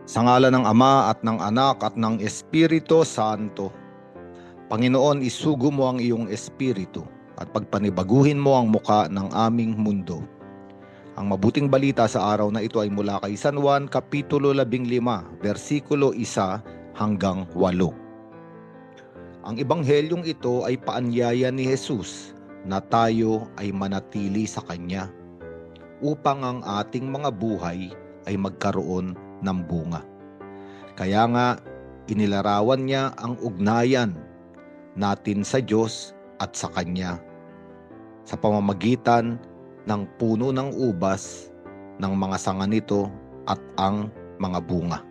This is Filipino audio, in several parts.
Sa ngalan ng Ama at ng Anak at ng Espiritu Santo. Panginoon, isugo mo ang iyong espiritu at pagpanibaguhin mo ang muka ng aming mundo. Ang mabuting balita sa araw na ito ay mula kay San Juan, Kapitulo 15, versikulo 1 hanggang 8. Ang ebanghelyong ito ay paanyaya ni Jesus na tayo ay manatili sa Kanya upang ang ating mga buhay ay magkaroon ng bunga. Kaya nga, inilarawan niya ang ugnayan natin sa Diyos at sa Kanya sa pamamagitan ng puno ng ubas, ng mga sanga nito at ang mga bunga.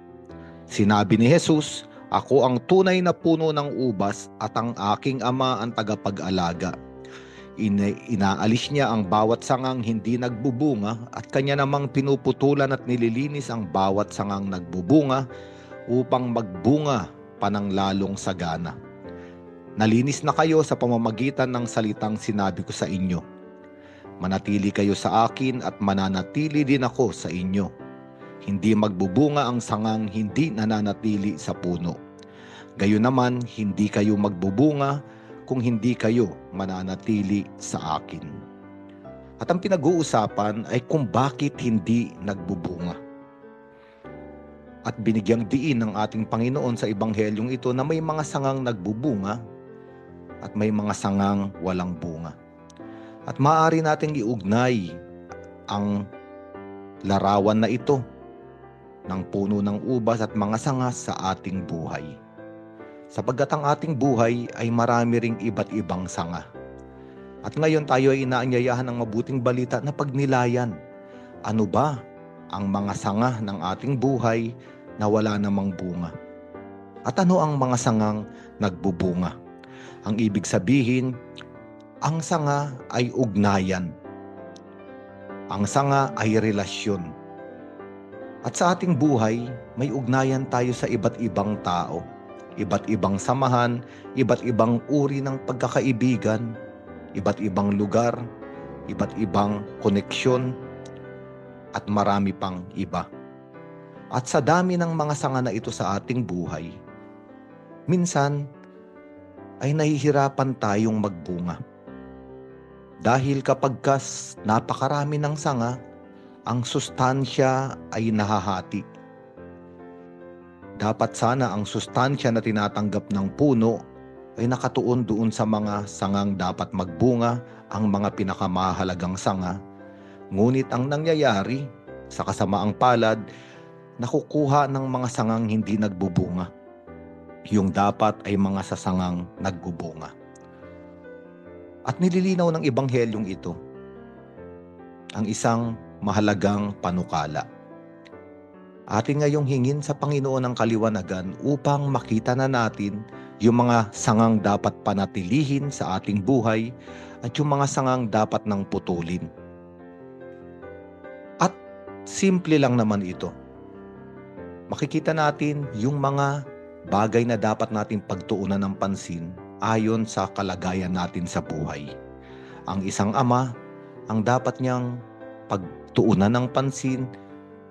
Sinabi ni Jesus, "Ako ang tunay na puno ng ubas at ang aking Ama ang tagapag-alaga." Inaalis niya ang bawat sangang hindi nagbubunga at Kanya namang pinuputulan at nililinis ang bawat sangang nagbubunga upang magbunga pa ng lalong sagana. Nalinis na kayo sa pamamagitan ng salitang sinabi ko sa inyo. Manatili kayo sa akin at mananatili din ako sa inyo. Hindi magbubunga ang sangang hindi nananatili sa puno. Gayon naman, hindi kayo magbubunga kung hindi kayo mananatili sa akin. At ang pinag-uusapan ay kung bakit hindi nagbubunga. At binigyang diin ng ating Panginoon sa ebanghelyong ito na may mga sangang nagbubunga at may mga sangang walang bunga. At maaari nating iugnay ang larawan na ito ng puno ng ubas at mga sanga sa ating buhay. Sapagkat ang ating buhay ay marami ring iba't ibang sanga. At ngayon tayo ay inaanyayahan ng mabuting balita na pagnilayan. Ano ba ang mga sanga ng ating buhay na wala namang bunga? At ano ang mga sangang nagbubunga? Ang ibig sabihin, ang sanga ay ugnayan. Ang sanga ay relasyon. At sa ating buhay, may ugnayan tayo sa iba't ibang tao, iba't ibang samahan, iba't ibang uri ng pagkakaibigan, iba't ibang lugar, iba't ibang koneksyon, at marami pang iba. At sa dami ng mga sanga na ito sa ating buhay, minsan ay nahihirapan tayong magbunga. Dahil kapag napakarami ng sanga, ang sustansya ay nahahati. Dapat sana ang sustansya na tinatanggap ng puno ay nakatuon doon sa mga sangang dapat magbunga, ang mga pinakamahalagang sanga. Ngunit ang nangyayari sa kasamaang palad, nakukuha ng mga sangang hindi nagbubunga. Yung dapat ay mga sasangang nagbubunga. At nililinaw ng ebanghelyong ito ang isang mahalagang panukala. Atin ngayong hingin sa Panginoon ang kaliwanagan upang makita na natin yung mga sangang dapat panatilihin sa ating buhay at yung mga sangang dapat nang putulin. At simple lang naman ito. Makikita natin yung mga bagay na dapat natin pagtuunan ng pansin ayon sa kalagayan natin sa buhay. Ang isang ama, ang dapat niyang pagtuunan ng pansin,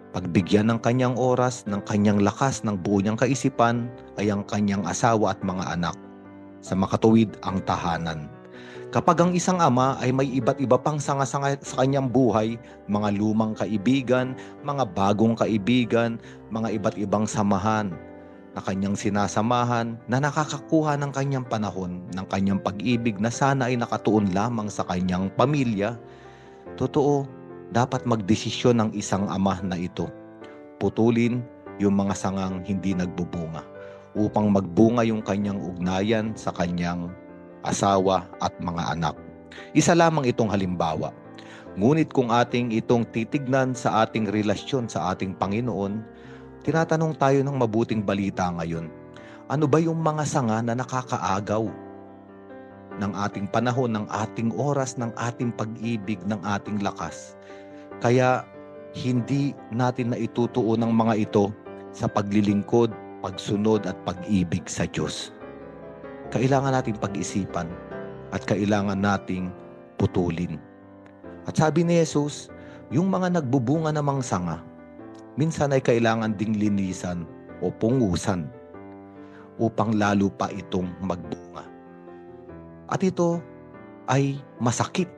pagbigyan ng kanyang oras, ng kanyang lakas, ng buo niyang kaisipan ay ang kanyang asawa at mga anak. Sa makatuwid ang tahanan. Kapag ang isang ama ay may iba't iba pang sanga-sanga sa kanyang buhay, mga lumang kaibigan, mga bagong kaibigan, mga iba't ibang samahan na kanyang sinasamahan na nakakakuha ng kanyang panahon, ng kanyang pag-ibig na sana ay nakatuon lamang sa kanyang pamilya, totoo, dapat magdesisyon ng isang ama na ito. Putulin yung mga sangang hindi nagbubunga upang magbunga yung kanyang ugnayan sa kanyang asawa at mga anak. Isa lamang itong halimbawa. Ngunit kung ating itong titignan sa ating relasyon sa ating Panginoon, tinatanong tayo ng mabuting balita ngayon. Ano ba yung mga sanga na nakakaagaw ng ating panahon, ng ating oras, ng ating pag-ibig, ng ating lakas? Kaya hindi natin na itutuon ng mga ito sa paglilingkod, pagsunod at pag-ibig sa Diyos. Kailangan nating pag-isipan at kailangan nating putulin. At sabi ni Jesus, yung mga nagbubunga namang sanga, minsan ay kailangan ding linisan o pungusan upang lalo pa itong magbunga. At ito ay masakit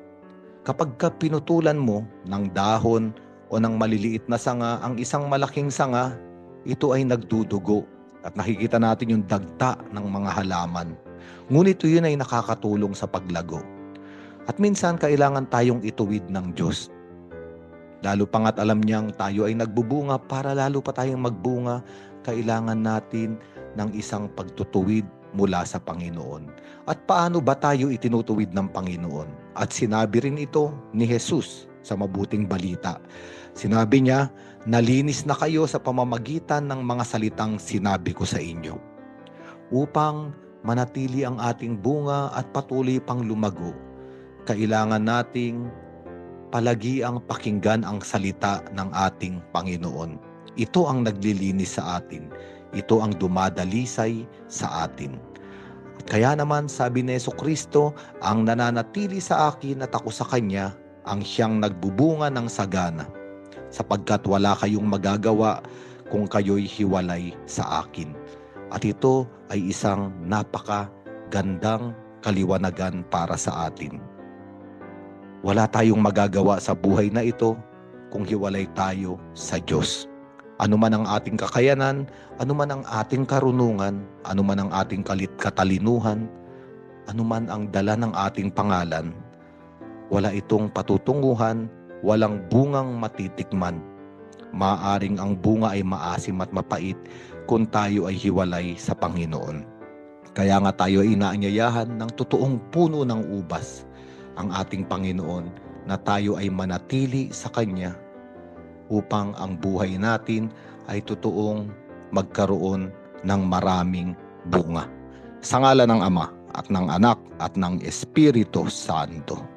kapag pinutulan mo ng dahon o ng maliliit na sanga ang isang malaking sanga, ito ay nagdudugo at nakikita natin yung dagta ng mga halaman. Ngunit yun ay nakakatulong sa paglago. At minsan kailangan tayong ituwid ng Diyos. Lalo pa nga't alam niyang tayo ay nagbubunga, para lalo pa tayong magbunga, kailangan natin ng isang pagtutuwid mula sa Panginoon. At paano ba tayo itinutuwid ng Panginoon? At sinabi rin ito ni Jesus sa mabuting balita. Sinabi niya, nalinis na kayo sa pamamagitan ng mga salitang sinabi ko sa inyo. Upang manatili ang ating bunga at patuloy pang lumago, kailangan nating palagi ang pakinggan ang salita ng ating Panginoon. Ito ang naglilinis sa atin. Ito ang dumadalisay sa atin. Kaya naman sabi ni Jesucristo, ang nananatili sa akin at ako sa Kanya, ang siyang nagbubunga ng sagana, sapagkat wala kayong magagawa kung kayo'y hiwalay sa akin. At ito ay isang napakagandang kaliwanagan para sa atin. Wala tayong magagawa sa buhay na ito kung hiwalay tayo sa Diyos. Ano man ang ating kakayanan, ano man ang ating karunungan, ano man ang ating katalinuhan, ano man ang dala ng ating pangalan, wala itong patutunguhan, walang bungang matitikman. Maaring ang bunga ay maasim at mapait kung tayo ay hiwalay sa Panginoon. Kaya nga tayo ay inaanyayahan ng totoong puno ng ubas, ang ating Panginoon, na tayo ay manatili sa Kanya upang ang buhay natin ay totoong magkaroon ng maraming bunga. Sa ngalan ng Ama at ng Anak at ng Espiritu Santo.